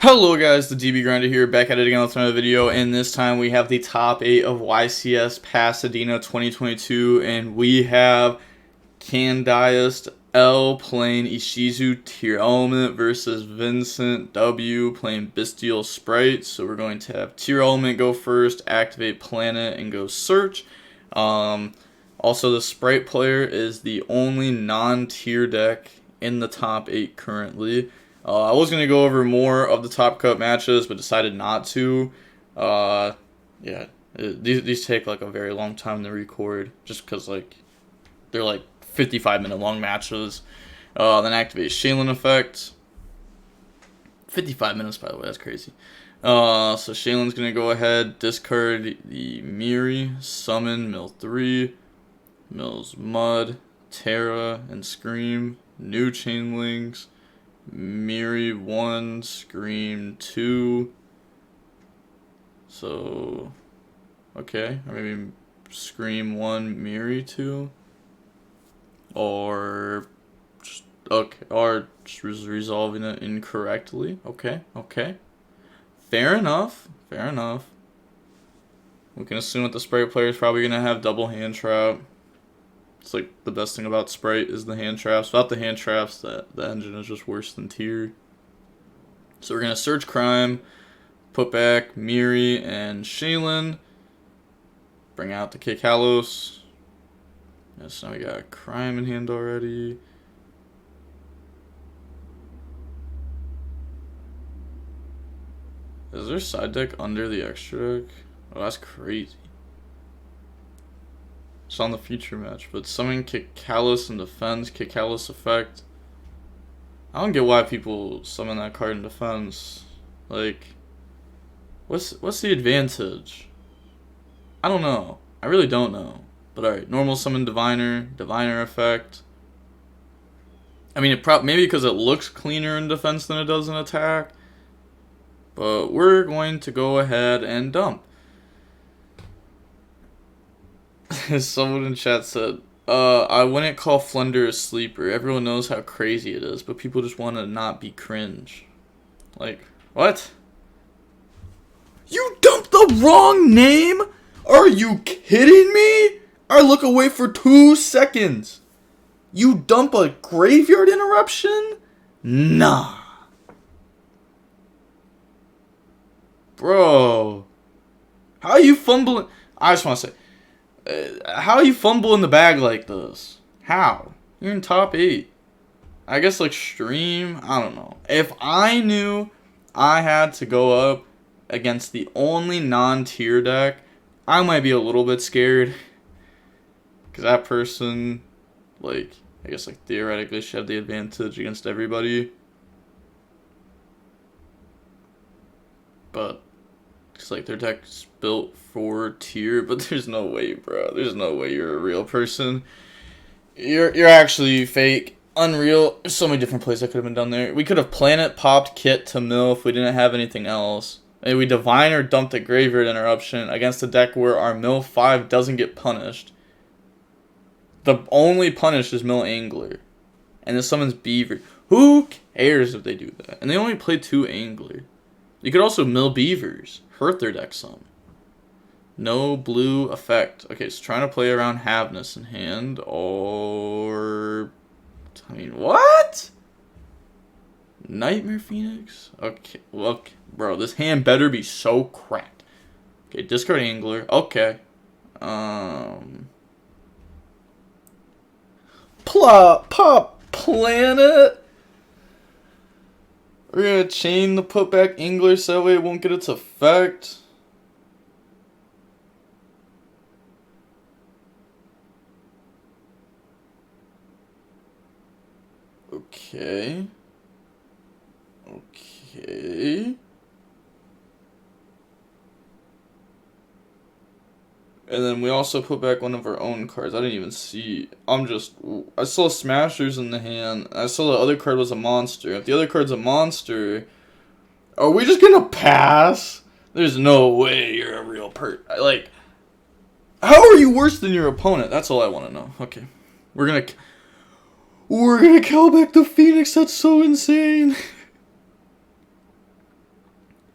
Hello guys, the DB Grinder here, back at it again with another video, and this time we have the top 8 of YCS Pasadena 2022, and we have Candiest L playing Ishizu Tearlament versus Vincent W playing Bestial Spright. So we're going to have Tearlament go first, activate Planet, and go search. Also, the Spright player is the only non-tier deck in the top 8 currently. I was going to go over more of the top cut matches, but decided not to. These take like a very long time to record, just because like they're like 55-minute long matches. Then activate Shaylin effect. 55 minutes, by the way, that's crazy. So Shaylin's going to go ahead, discard the Miri, summon Mill 3, Mills Mud, Terra, and Scream, new Chainlinks, Miri 1, Scream 2. So, okay, or maybe Scream 1, Miri 2. Or just resolving it incorrectly. Okay. Fair enough. We can assume that the Spright player is probably gonna have double hand trap. It's like the best thing about Spright is the hand traps. Without the hand traps, the engine is just worse than tier. So we're gonna search crime, put back Miri and Shaylin, bring out the Kikalos. Yes, now we got crime in hand already. Is there side deck under the extra deck? Oh, that's crazy. It's on the future match, but summon Kikalos and defense, Kikalos effect. I don't get why people summon that card in defense. Like, what's the advantage? I don't know. I really don't know. But alright, normal summon Diviner effect. I mean, maybe because it looks cleaner in defense than it does in attack. But we're going to go ahead and dump. Someone in chat said, I wouldn't call Flunder a sleeper. Everyone knows how crazy it is, but people just want to not be cringe. Like, what? You dumped the wrong name? Are you kidding me? I look away for 2 seconds. You dump a graveyard interruption? Nah. Bro. How are you fumbling? I just want to say, how you fumble in the bag like this? How? You're in top 8. I guess like stream, I don't know. If I knew I had to go up against the only non-tier deck, I might be a little bit scared. Because that person, like, I guess like theoretically should have the advantage against everybody. But it's like their deck's built for tier, but there's no way, bro. There's no way you're a real person. You're actually fake, unreal. There's so many different plays that could have been done there. We could have planet popped Kit to mill if we didn't have anything else. Maybe we divine or dumped a graveyard interruption against a deck where our mill 5 doesn't get punished. The only punish is mill Angler, and this summons Beaver. Who cares if they do that? And they only play 2 Angler. You could also mill Beavers. Hurt their deck some. No blue effect. Okay, so trying to play around Havness in hand, or... I mean, what? Nightmare Phoenix? Okay, look, bro, this hand better be so cracked. Okay, discard Angler. Okay. Pop Planet? We're gonna chain the putback Angler so that way it won't get its effect. Okay. And then we also put back one of our own cards. I didn't even see. I saw Smashers in the hand. I saw the other card was a monster. If the other card's a monster, are we just gonna pass? There's no way you're a real Like, how are you worse than your opponent? That's all I want to know. Okay. We're gonna call back the Phoenix. That's so insane.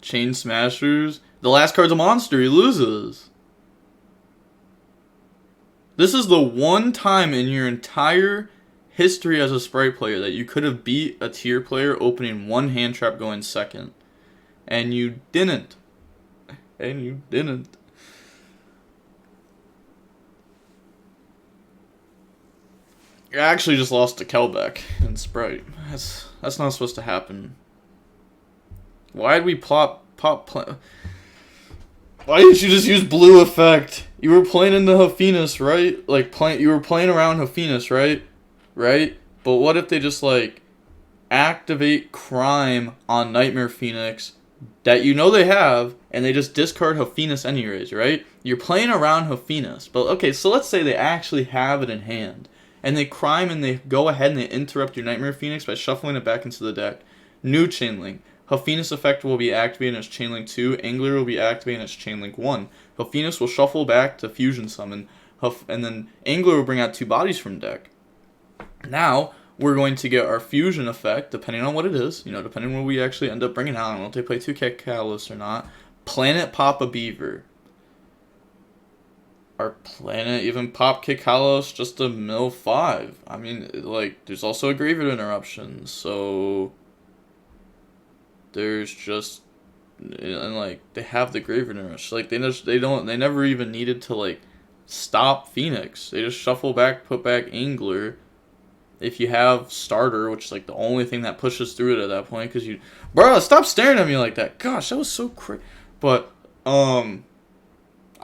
Chain Smashers. The last card's a monster. He loses. This is the one time in your entire history as a Spright player that you could have beat a tier player opening one hand trap going second. And you didn't. And you didn't. You actually just lost to Kelbeck in Spright. That's not supposed to happen. Why did we pop? Why didn't you just use blue effect? You were playing into Hafinus, right? Like you were playing around Hafinus, right? Right? But what if they just like activate Crime on Nightmare Phoenix that you know they have, and they just discard Hafinus anyways, right? You're playing around Hafinus, but okay, so let's say they actually have it in hand, and they Crime and they go ahead and they interrupt your Nightmare Phoenix by shuffling it back into the deck. New Chainlink. Hafinus effect will be activated as Chainlink 2. Angler will be activated as Chainlink 1. Hafinus will shuffle back to Fusion Summon. And then Angler will bring out 2 bodies from deck. Now, we're going to get our Fusion effect, depending on what it is. You know, depending on what we actually end up bringing out. I don't know if they play 2 Catalyst or not. Planet Pop a Beaver. Our Planet even Pop Kikalos just a mill 5. I mean, like, there's also a Graveyard Interruption, so there's just, and like they have the Graveyard Interruption. Like they never even needed to like stop Phoenix. They just shuffle back, put back Angler. If you have Starter, which is like the only thing that pushes through it at that point, because bro, stop staring at me like that. Gosh, that was so crazy. But I don't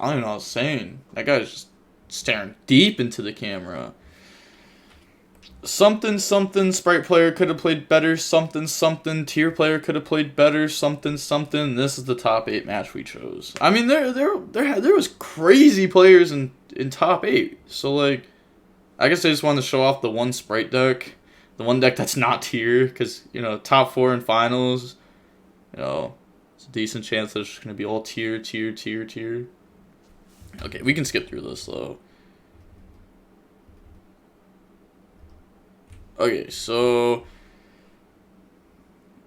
even know what I was saying. That guy's just staring deep into the camera. Something Spright player could have played better. Something tier player could have played better. Something. This is the top 8 match we chose. I mean, there was crazy players in top 8. So like, I guess I just wanted to show off the one Spright deck, the one deck that's not tier, because you know top 4 in finals. You know, it's a decent chance that it's just gonna be all tier. Okay, we can skip through this though. Okay, so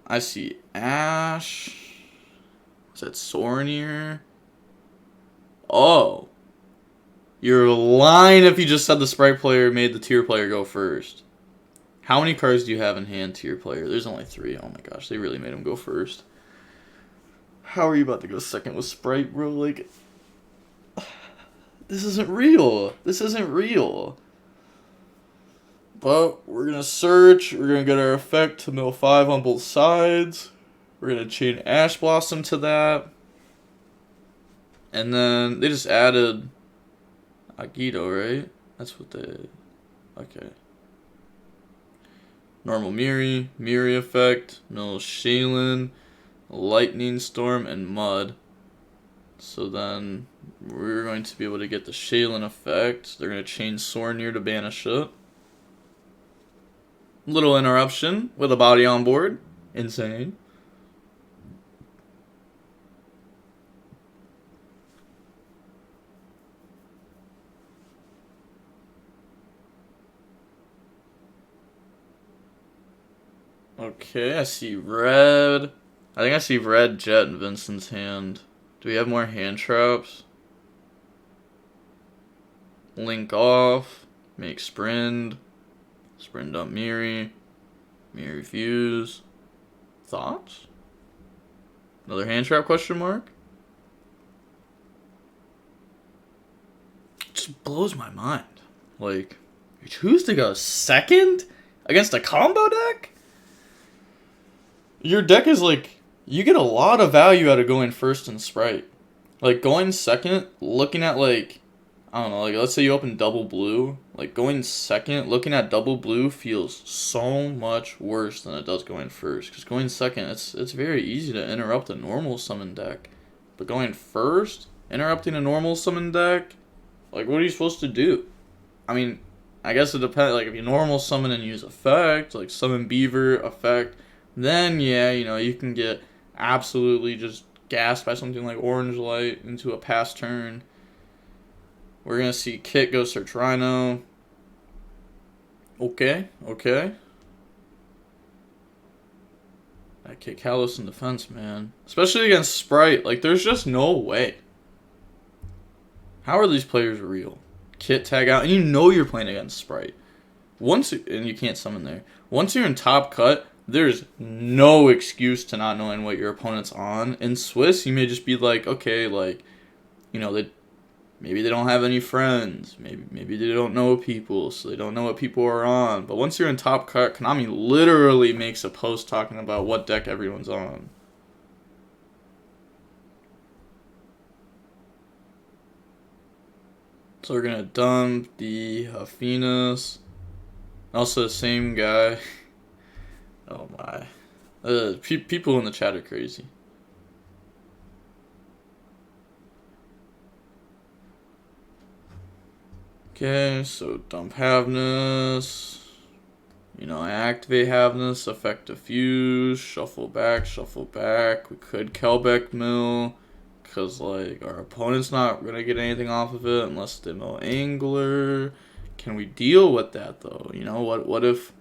I see Ash. Is that Sornier? Oh. You're lying if you just said the Spright player made the tier player go first. How many cards do you have in hand, tier player? There's only 3. Oh my gosh, they really made him go first. How are you about to go second with Spright, bro? Like, this isn't real. This isn't real. But we're going to search. We're going to get our effect to mill 5 on both sides. We're going to chain Ash Blossom to that. And then they just added YuGiOh, right? That's what they... Okay. Normal Miri effect, mill Shaylin, Lightning Storm, and Mud. So then we're going to be able to get the Shaylin effect. They're going to chain Sornier to banish it. Little interruption with a body on board. Insane. Okay, I see red. I think I see red Jet in Vincent's hand. Do we have more hand traps? Link off. Make Sprint. Sprint up Miri. Miri Fuse. Thoughts? Another hand trap question mark? It just blows my mind. Like, you choose to go second against a combo deck? Your deck is like, you get a lot of value out of going first in Spright. Like, going second, looking at like, I don't know, like let's say you open double blue, like going second, looking at double blue feels so much worse than it does going first. Because going second, it's very easy to interrupt a normal summon deck. But going first, interrupting a normal summon deck, like what are you supposed to do? I mean, I guess it depends, like if you normal summon and use effect, like summon Beaver, effect, then yeah, you know, you can get absolutely just gassed by something like Orange Light into a pass turn. We're going to see Kit go search Rhino. Okay. I Okay, Kalos in defense, man. Especially against Spright. Like, there's just no way. How are these players real? Kit tag out, and you know you're playing against Spright. And you can't summon there. Once you're in top cut, there's no excuse to not knowing what your opponent's on. In Swiss, you may just be like, okay, like, you know, maybe they don't have any friends. Maybe they don't know people, so they don't know what people are on. But once you're in top cut, Konami literally makes a post talking about what deck everyone's on. So we're gonna dump the Hafinas. Also the same guy. Oh my. People in the chat are crazy. Okay, so dump Havness. You know, I activate Havness, effect diffuse, shuffle back. We could Kelbeck mill, because, like, our opponent's not going to get anything off of it unless they mill Angler. Can we deal with that, though? You know, what if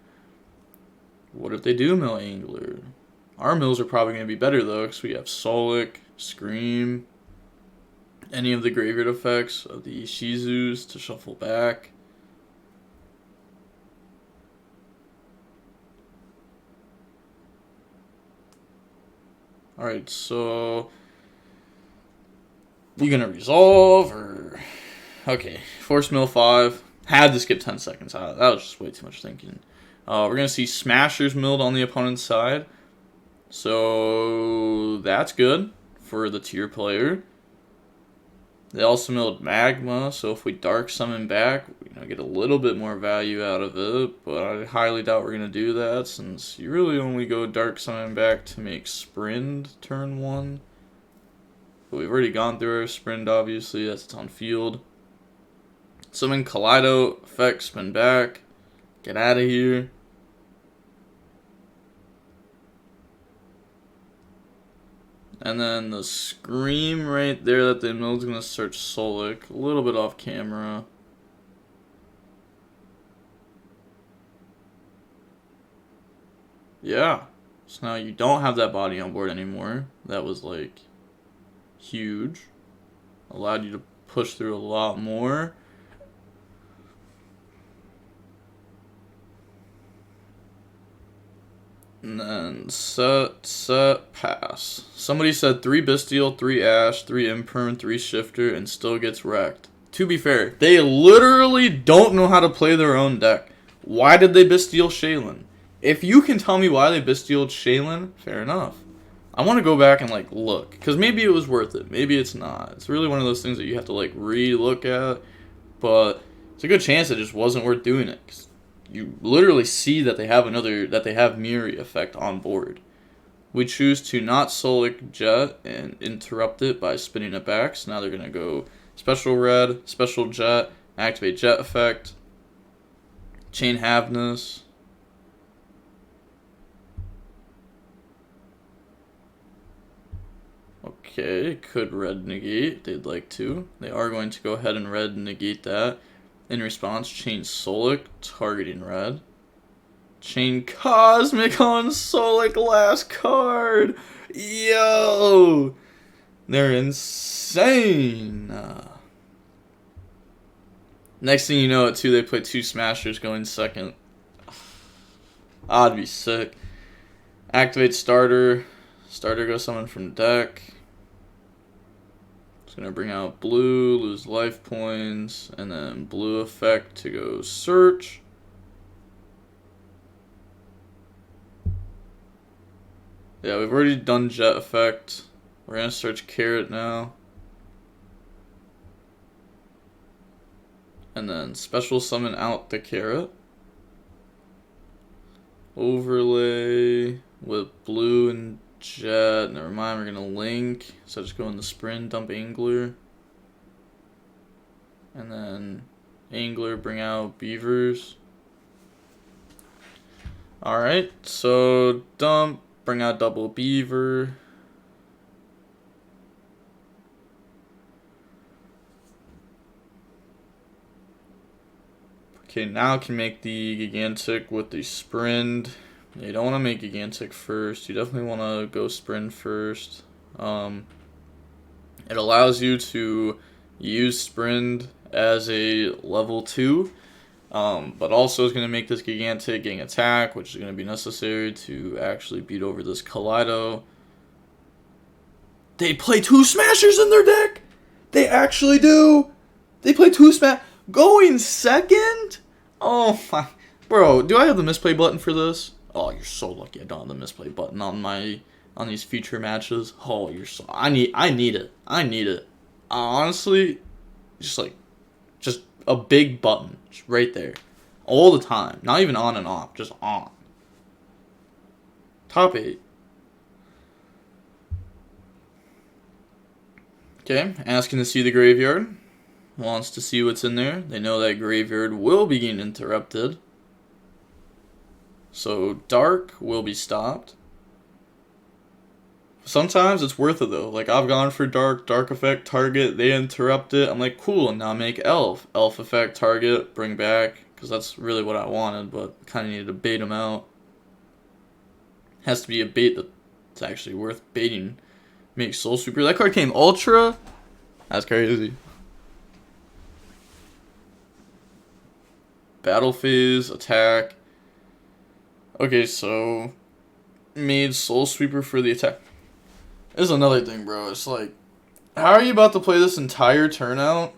they do mill Angler? Our mills are probably going to be better, though, because we have Solic, Scream, any of the graveyard effects of the Ishizus to shuffle back. Alright, so you gonna resolve or okay, force mill 5. Had to skip 10 seconds. That was just way too much thinking. We're gonna see Smashers milled on the opponent's side. So that's good for the tier player. They also milled Magma, so if we dark summon back, we get a little bit more value out of it, but I highly doubt we're going to do that, since you really only go dark summon back to make Sprint turn 1. But we've already gone through our Sprint, obviously, that's on field. Summon Kaleido, effect, spin back, get out of here. And then the Scream right there that they milled is going to search Solic. A little bit off camera. Yeah. So now you don't have that body on board anymore. That was, like, huge. Allowed you to push through a lot more. And then set, pass. Somebody said 3 Bestial, 3 Ash, 3 Imperm, 3 Shifter, and still gets wrecked. To be fair, they literally don't know how to play their own deck. Why did they Bestial Shaylin? If you can tell me why they Bestialed Shaylin, fair enough. I want to go back and, like, look. Because maybe it was worth it. Maybe it's not. It's really one of those things that you have to, like, re-look at. But it's a good chance it just wasn't worth doing it. 'Cause you literally see that they have Miri effect on board. We choose to not Solic Jet and interrupt it by spinning it back. So now they're going to go special red, special jet, activate jet effect, chain Havness. Okay, could red negate. They'd like to. They are going to go ahead and red negate that. In response, chain Solic, targeting red. Chain Cosmic on Solic, last card! Yo! They're insane! Next thing you know it too, they play 2 Smashers going second. I'd be sick. Activate starter. Starter goes summon from deck. It's gonna bring out blue, lose life points, and then blue effect to go search. Yeah, we've already done jet effect. We're gonna search carrot now. And then special summon out the carrot. Overlay with blue and jet. Never mind, we're gonna link. So just go in the sprint, dump Angler. And then Angler, bring out Beavers. Alright, so dump, bring out double Beaver. Okay, now I can make the Gigantic with the Sprint. You don't want to make Gigantic first. You definitely want to go Sprint first. It allows you to use Sprint as a level 2, but also is going to make this Gigantic getting attack, which is going to be necessary to actually beat over this Kaleido. They play 2 Smashers in their deck! They actually do! They play 2 Smash... Going second? Oh my... Bro, do I have the misplay button for this? Oh, you're so lucky I don't have the misplay button on these future matches. Oh, you're so... I need it. I need it. Honestly, just a big button. Just right there. All the time. Not even on and off. Just on. Top 8. Okay, asking to see the graveyard. Wants to see what's in there. They know that graveyard will be getting interrupted. So dark will be stopped. Sometimes it's worth it though. Like I've gone for dark effect, target, they interrupt it. I'm like, cool, now make elf. Elf effect, target, bring back. Because that's really what I wanted, but kind of needed to bait them out. Has to be a bait that's actually worth baiting. Make Soul Sweeper. That card came Ultra? That's crazy. Battle phase, attack. Okay, so made Soul Sweeper for the attack. This is another thing, bro. It's like, how are you about to play this entire turnout?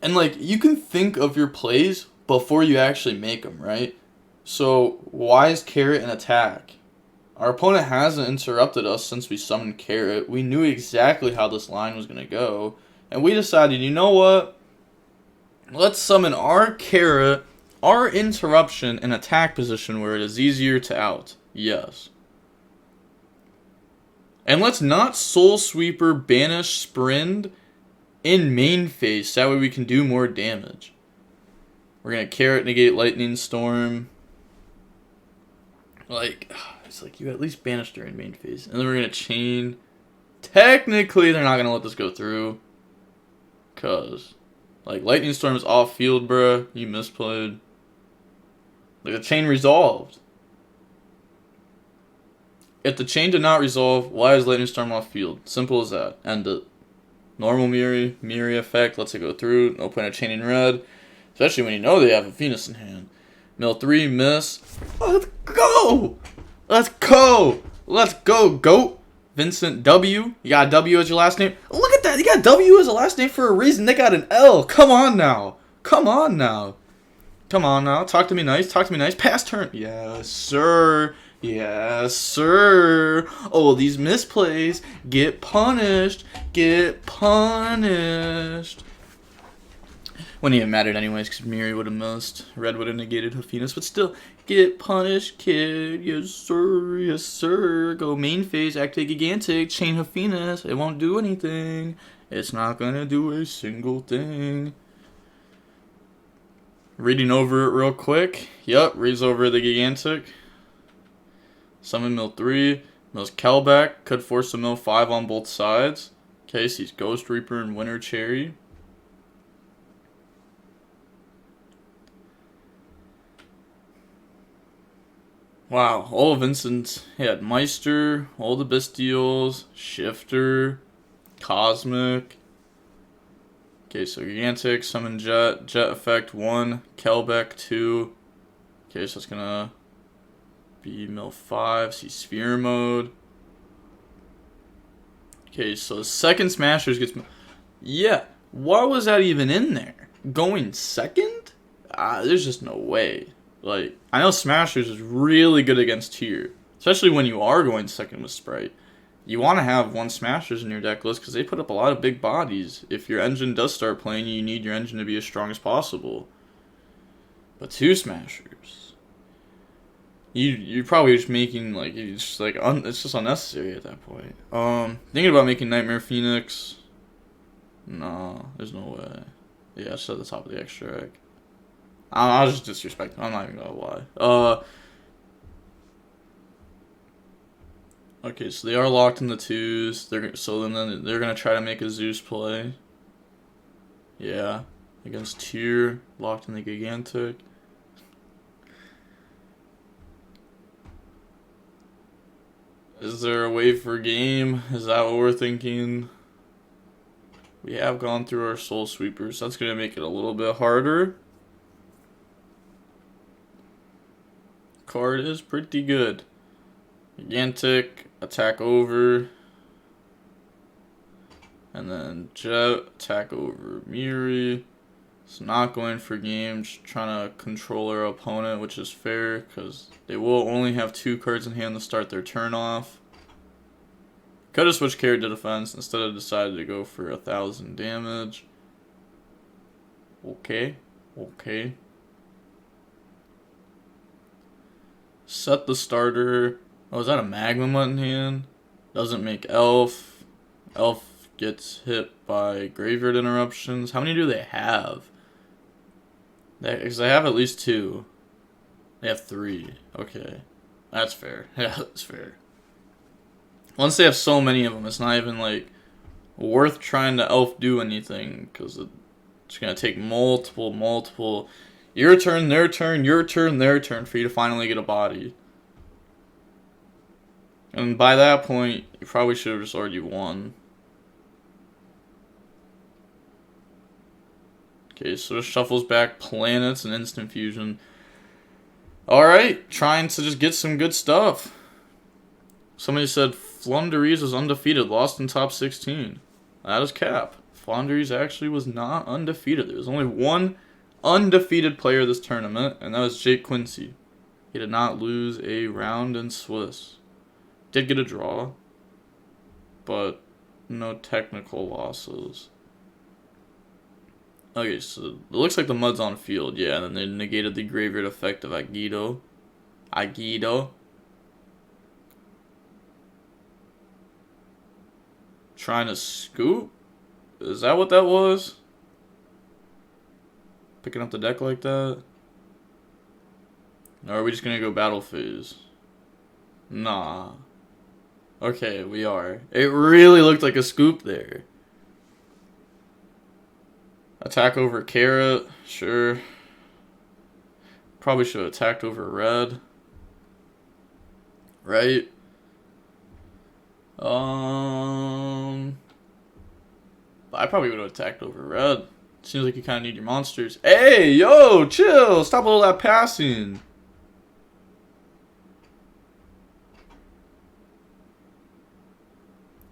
And like, you can think of your plays before you actually make them, right? So, why is Carrot an attack? Our opponent hasn't interrupted us since we summoned Carrot. We knew exactly how this line was going to go. And we decided, you know what? Let's summon our Carrot, our interruption, in attack position where it is easier to out. Yes. And let's not Soul Sweeper banish Sprint in main phase. That way we can do more damage. We're going to Carrot negate Lightning Storm. Like, it's like you at least banished her in main phase. And then we're going to chain. Technically, they're not going to let this go through. Because, like, Lightning Storm is off field, bruh. You misplayed. Like, the chain resolved. If the chain did not resolve, why is Lightning Storm off field? Simple as that. End it. Normal Miri effect lets it go through. No point of chaining red. Especially when you know they have a Venus in hand. Mill 3, miss. Let's go! Let's go! Let's go, GOAT! Vincent W. You got W as your last name? Look at that! You got W as a last name for a reason. They got an L. Come on now. Come on now. Come on now. Talk to me nice. Talk to me nice. Pass turn. Yes, sir. Yes, sir. Oh, these misplays. Get punished. Get punished. Wouldn't even mattered anyways, because Miri would have missed. Red would have negated Hafinas, but still, get punished, kid. Yes, sir. Yes, sir. Go main phase, activate Gigantic, chain Hafinas. It won't do anything. It's not going to do a single thing. Reading over it real quick. Yep, reads over the Gigantic. Summon mill 3. Mills Kelback. Could force a mill 5 on both sides. Okay, so he's Ghost Reaper and Winter Cherry. Wow, all of Vincent. He had Meister, all the Bestials, Shifter, Cosmic. Okay, so Gigantic, Summon Jet, Jet Effect 1, Kelbeck 2. Okay, so it's gonna be mill 5, see Sphere Mode. Okay, so the second Smashers gets... Yeah, why was that even in there? Going second? There's just no way. Like, I know Smashers is really good against tier, especially when you are going second with Spright. You want to have 1 Smashers in your deck list because they put up a lot of big bodies. If your engine does start playing, you need your engine to be as strong as possible. But 2 Smashers, you're probably just making like it's just unnecessary at that point. Thinking about making Nightmare Phoenix. No, there's no way. Yeah, it's at the top of the extract. I'll just disrespect them. I'm not even gonna lie. Okay, so they are locked in the 2s. Then they're gonna try to make a Zeus play. Yeah, against tier, locked in the Gigantic. Is there a way for game? Is that what we're thinking? We have gone through our Soul Sweepers. That's going to make it a little bit harder. Card is pretty good. Gigantic, attack over. And then Jet, attack over Miri. It's not going for game, just trying to control our opponent, which is fair, because they will only have 2 cards in hand to start their turn off. Could have switched character defense, instead of decided to go for 1,000 damage. Okay, okay. Set the starter. Oh, is that a Magma Mutt in hand? Doesn't make Elf. Elf gets hit by Graveyard Interruptions. How many do they have? Because they have at least 2. They have 3. Okay. That's fair. Yeah, that's fair. Once they have so many of them, it's not even, like, worth trying to Elf do anything. Because it's going to take multiple... Your turn, their turn, your turn, their turn for you to finally get a body. And by that point, you probably should have just already won. Okay, so it shuffles back planets and instant fusion. Alright, trying to just get some good stuff. Somebody said Flunderies was undefeated, lost in top 16. That is cap. Flunderies actually was not undefeated. There was only one undefeated player this tournament, and that was Jake Quincy. He did not lose a round in Swiss. Did get a draw, but no technical losses. Okay, so it looks like the mud's on field, yeah, and then they negated the graveyard effect of YuGiOh. Trying to scoop? Is that what that was? Picking up the deck like that? Or are we just gonna go battle phase? Nah. Okay, we are. It really looked like a scoop there. Attack over carrot, sure. Probably should have attacked over red. Right? I probably would have attacked over red. Seems like you kind of need your monsters. Hey, yo, chill. Stop all that passing.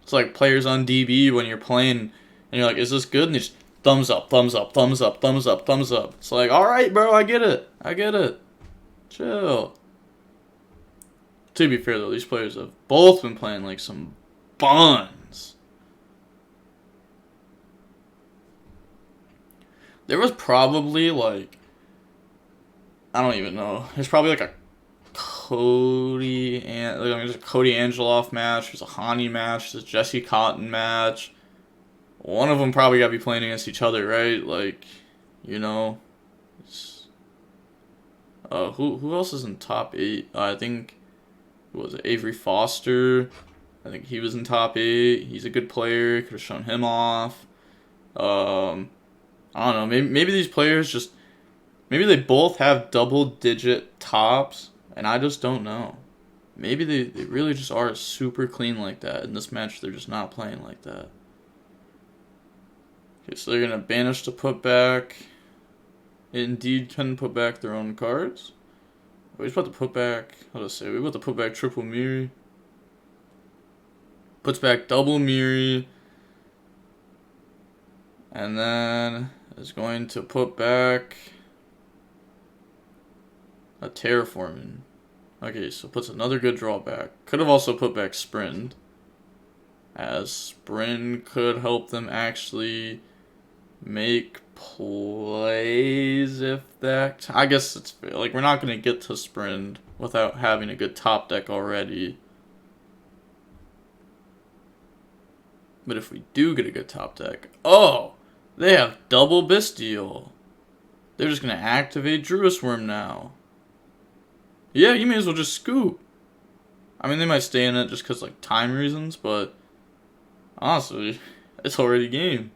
It's like players on DB when you're playing and you're like, is this good? And they just thumbs up, thumbs up, thumbs up, thumbs up, thumbs up. It's like, alright, bro, I get it. I get it. Chill. To be fair, though, these players have both been playing like some buns. There was probably like, I don't even know. There's probably like a Cody and there's a Cody Angeloff match. There's a Hani match. There's a Jesse Cotton match. One of them probably got to be playing against each other, right? Like, you know. Who else is in top 8? I think it was Avery Foster. I think he was in top 8. He's a good player. Could have shown him off. I don't know. Maybe these players just maybe they both have double-digit tops, and I just don't know. Maybe they really just are super clean like that. In this match, they're just not playing like that. Okay, so they're going to banish the putback. It indeed can put back their own cards. We just about to put back, how to say, we about to put back triple Miri. Puts back double Miri. And then is going to put back a Terraforming. Okay, so puts another good drawback. Could have also put back Sprint, as Sprint could help them actually make plays if that... I guess it's like we're not going to get to Sprint without having a good top deck already. But if we do get a good top deck... Oh! They have double Bestial. They're just going to activate Druid Worm now. Yeah, you may as well just scoop. I mean, they might stay in it just because, like, time reasons, but honestly, it's already game.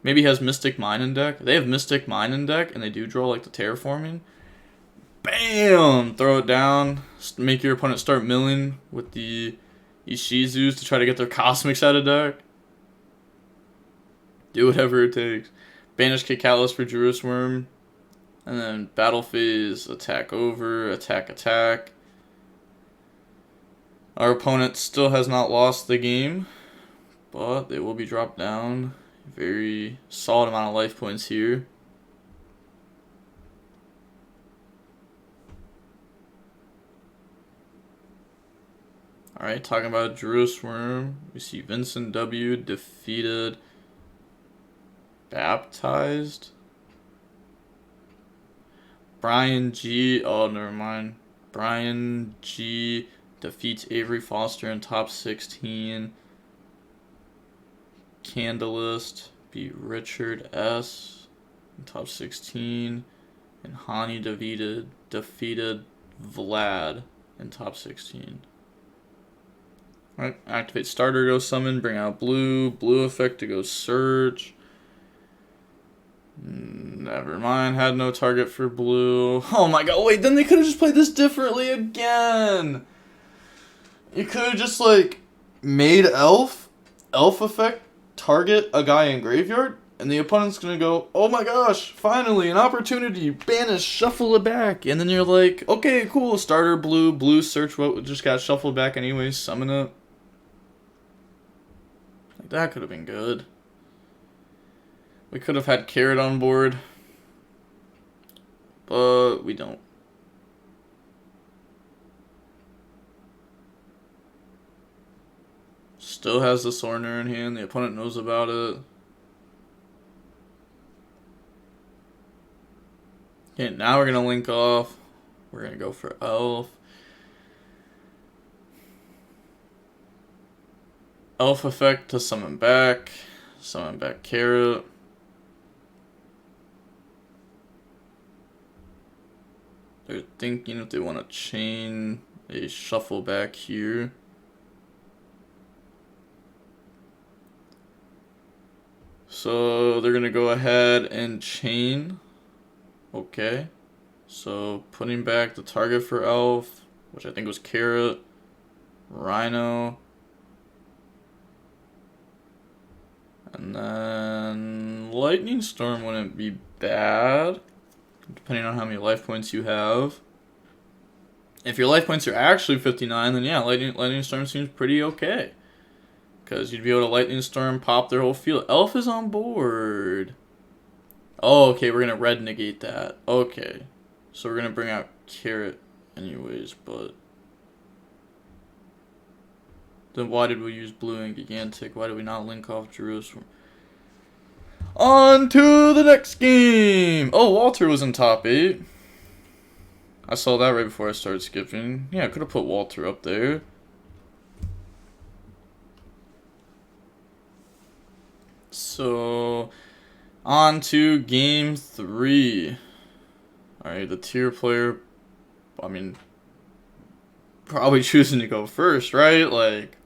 Maybe he has Mystic Mine in deck. They have Mystic Mine in deck, and they do draw, like, the Terraforming. Bam! Throw it down. Make your opponent start milling with the Ishizus to try to get their Cosmics out of deck. Do whatever it takes. Banish Kikalis for Druis Worm. And then battle phase, attack over, attack, attack. Our opponent still has not lost the game, but they will be dropped down. Very solid amount of life points here. Alright, talking about Druis Worm, we see Vincent W defeated Baptized. Brian G, oh never mind. Brian G defeats Avery Foster in top 16. Candlelist beat Richard S in top 16. And Hani defeated Vlad in top 16. Alright, activate starter, go summon, bring out blue effect to go search. Never mind, had no target for blue. Oh my god, wait, then they could have just played this differently again. You could have just, like, made elf effect, target a guy in graveyard, and the opponent's gonna go, oh my gosh, finally, an opportunity, banish, shuffle it back. And then you're like, okay, cool, starter, blue, search what just got shuffled back anyways, summon it. Like, that could have been good. We could have had Carrot on board, but we don't. Still has the Sorner in hand. The opponent knows about it. Okay, now we're going to link off. We're going to go for Elf. Elf effect to summon back. Summon back Carrot. They're thinking if they want to chain a shuffle back here. So they're going to go ahead and chain. Okay. So putting back the target for Elf, which I think was Carrot, Rhino. And then Lightning Storm wouldn't be bad, depending on how many life points you have. If your life points are actually 59, then yeah, Lightning Storm seems pretty okay. Because you'd be able to Lightning Storm, pop their whole field. Elf is on board. Oh, okay, we're going to red negate that. Okay. So we're going to bring out Carrot anyways, but... Then why did we use blue and Gigantic? Why did we not link off Jerusalem? On to the next game! Oh, Walter was in top 8. I saw that right before I started skipping. Yeah, I could have put Walter up there. So, on to game 3. Alright, the tier player, I mean, probably choosing to go first, right? Like,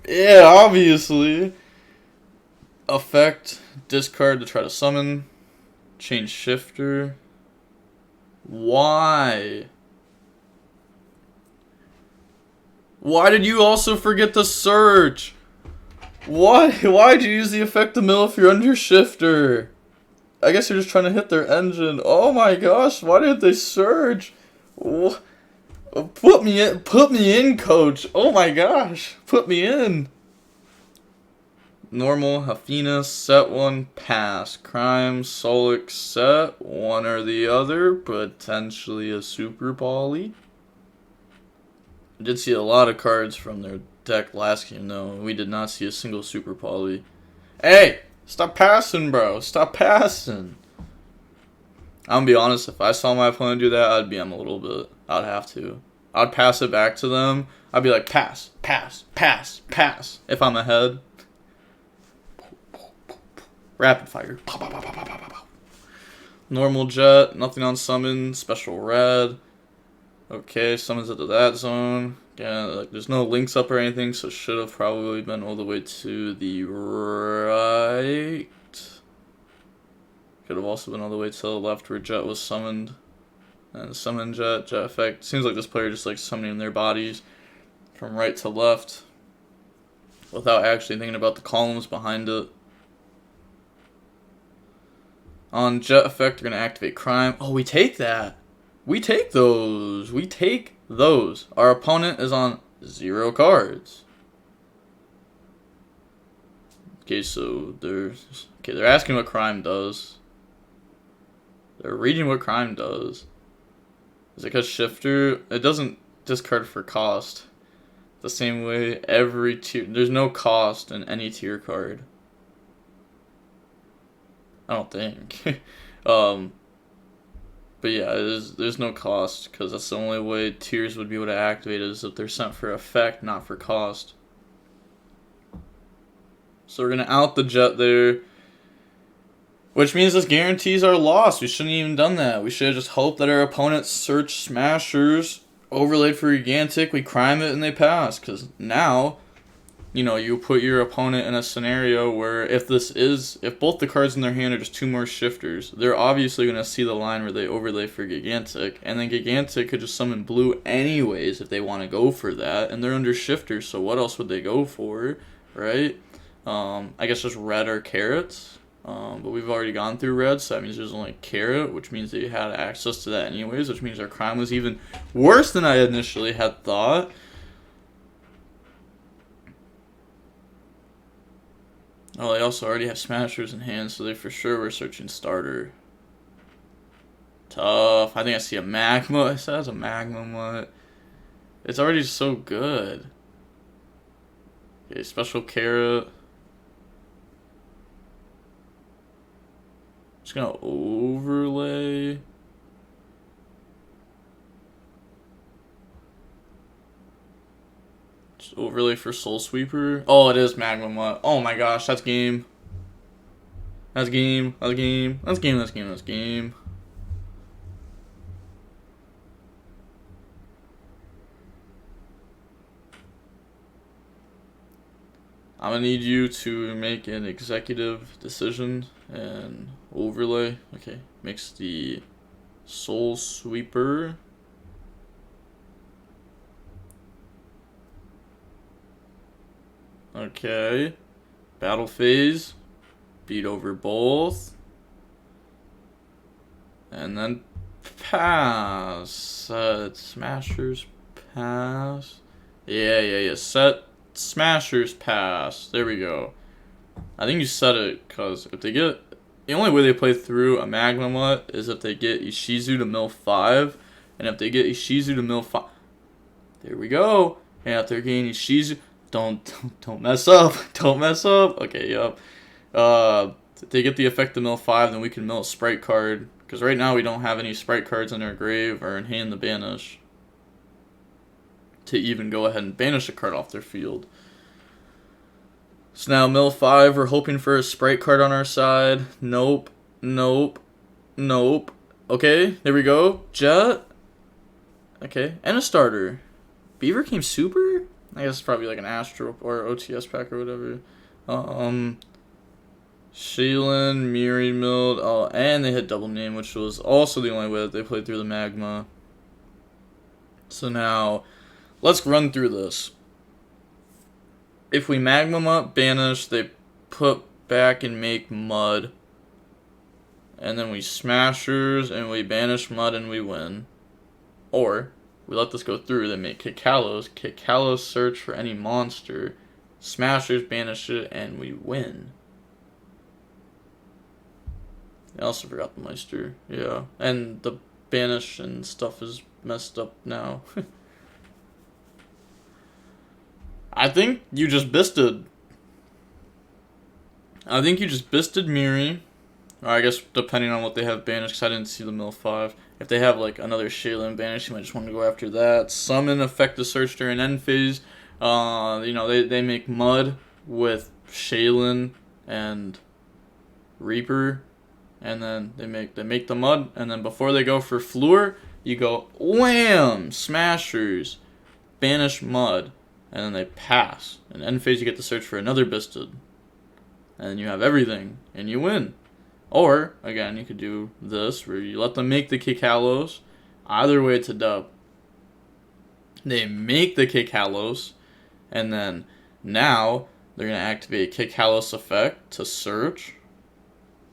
yeah, obviously. Effect, discard to try to summon. Change shifter. Why? Why did you also forget the search? Why'd you use the effect to mill if you're under shifter? I guess you're just trying to hit their engine. Oh my gosh, why did they search? Put me in, coach. Oh my gosh, put me in. Normal, Hafina, set 1, pass. Crime, Solik, set. One or the other, potentially a super poly. I did see a lot of cards from their deck last game, though. We did not see a single super poly. Hey! Stop passing, bro. Stop passing. I'm gonna be honest, if I saw my opponent do that, I'd BM a little bit. I'd have to. I'd pass it back to them. I'd be like, pass, pass, pass, pass. If I'm ahead. Rapid fire. Normal jet, nothing on summon, special red. Okay, summons it to that zone. Yeah, like, there's no links up or anything, so should have probably been all the way to the right. Could have also been all the way to the left where jet was summoned. And summon jet effect. Seems like this player just likes summoning their bodies from right to left without actually thinking about the columns behind it. On jet effect, we're going to activate crime. Oh, we take that. We take those. We take those. Our opponent is on 0 cards. Okay, so they're asking what crime does. They're reading what crime does. Is it because shifter? It doesn't discard for cost. The same way every tier. There's no cost in any tier card. I don't think. But yeah, there's no cost because that's the only way tiers would be able to activate is if they're sent for effect, not for cost. So we're gonna out the jet there, which means this guarantees our loss. We shouldn't even done that. We should have just hoped that our opponents search smashers, overlaid for gigantic, we crime it and they pass. Because now, you know, you put your opponent in a scenario where if both the cards in their hand are just 2 more shifters, they're obviously going to see the line where they overlay for gigantic, and then gigantic could just summon blue anyways if they want to go for that, and they're under shifters, so what else would they go for, right? I guess just red or carrots, but we've already gone through red, so that means there's only carrot, which means that you had access to that anyways, which means our crime was even worse than I initially had thought. Oh, they also already have smashers in hand, so they for sure were searching starter. Tough. I think I see a magma. It says a magma mutt. It's already so good. Okay, special carrot. Just gonna overlay. Overlay for Soul Sweeper. Oh, it is Magma Mutt. Oh my gosh, that's game. That's game. That's game. That's game. That's game. That's game. I'm gonna need you to make an executive decision and overlay. Okay, makes the Soul Sweeper. Okay. Battle phase. Beat over both. And then pass. Set smashers pass. Yeah. Set smashers pass. There we go. I think you set it because if they get... The only way they play through a Magma Mutt is if they get Ishizu to mill 5. And if they get Ishizu to mill 5... There we go. And if they're getting Ishizu... Don't mess up. Don't mess up. Okay, yep. If they get the effect to mill 5, then we can mill a Spright card. Because right now we don't have any Spright cards in our grave or in hand to banish. To even go ahead and banish a card off their field. So now mill 5, we're hoping for a Spright card on our side. Nope. Okay, there we go. Jet. Okay, and a starter. Beaver came super? I guess it's probably like an Astro or OTS pack or whatever. Shaylin, Miri Milled. Oh, and they hit double name, which was also the only way that they played through the Magma. So now, let's run through this. If we Magma Mutt, banish, they put back and make Mud. And then we Smashers, and we banish Mud, and we win. Or... we let this go through, then make Kikalos. Kikalos search for any monster. Smashers banish it, and we win. I also forgot the Meister. Yeah. And the banish and stuff is messed up now. I think you just bisted. I think you just bisted Miri. Or I guess depending on what they have banished, because I didn't see the mill 5. If they have like another Shaylin banished, you might just want to go after that. Summon effect the search during end phase. You know, they make Mud with Shaylin and Reaper. And then they make the Mud, and then before they go for Fleur, you go wham! Smashers. Banish Mud. And then they pass. In end phase you get to search for another Bisted. And then you have everything. And you win. Or, again, you could do this, where you let them make the Kikalos. Either way, it's a dub. They make the Kick Hallows, and then now they're going to activate Kick Hallows effect to search,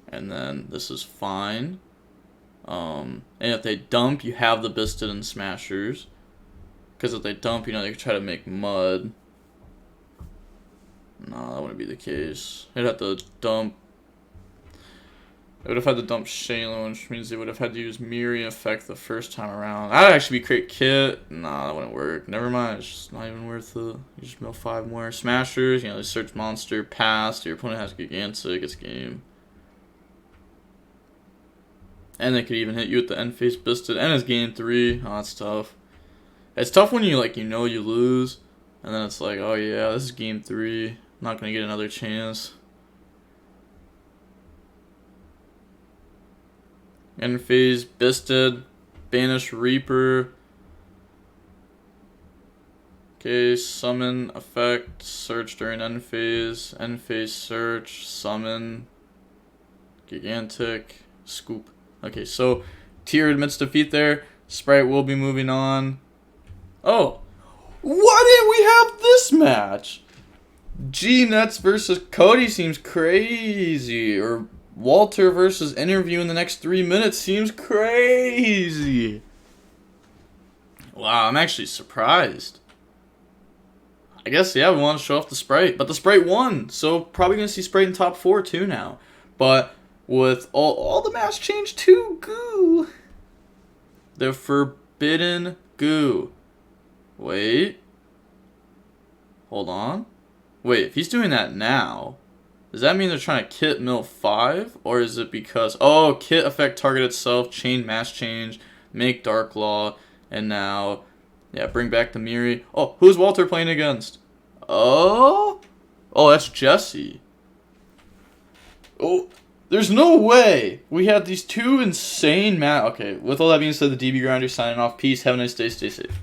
and then this is fine. And if they dump, you have the Bisted and Smashers, because if they dump, they could try to make Mud. No, that wouldn't be the case. They'd have to dump. They would have had to dump Shaylin, which means they would have had to use Miri effect the first time around. That'd actually be Crit Kit. Nah, that wouldn't work. Never mind. It's just not even worth it. You just mill 5 more. Smashers, they search monster, pass. Your opponent has Gigantic. It's game. And they could even hit you with the end phase Bisted. And it's game 3. Oh, that's tough. It's tough when you you lose. And then it's like, oh yeah, this is game 3. I'm not going to get another chance. End phase, Bisted, Banish Reaper. Okay, summon, effect, search during end phase search, summon, Gigantic, scoop. Okay, so Tier admits defeat there. Spright will be moving on. Oh, why didn't we have this match? G-Nuts versus Cody seems crazy, or Walter versus Interview in the next 3 minutes seems crazy. Wow, I'm actually surprised. I guess, yeah, we want to show off the Spright. But the Spright won, so probably going to see Spright in top 4 too now. But with all the maps changed to Goo. The Forbidden Goo. Wait. Hold on. Wait, if he's doing that now, does that mean they're trying to kit mill 5? Or is it because... Oh, kit affect target itself, chain mass change, make Dark Law, and now... Yeah, bring back the Miri. Oh, who's Walter playing against? Oh? Oh, that's Jesse. Oh, there's no way. We had these 2 insane Okay, with all that being said, the DB Grinder signing off. Peace. Have a nice day. Stay safe.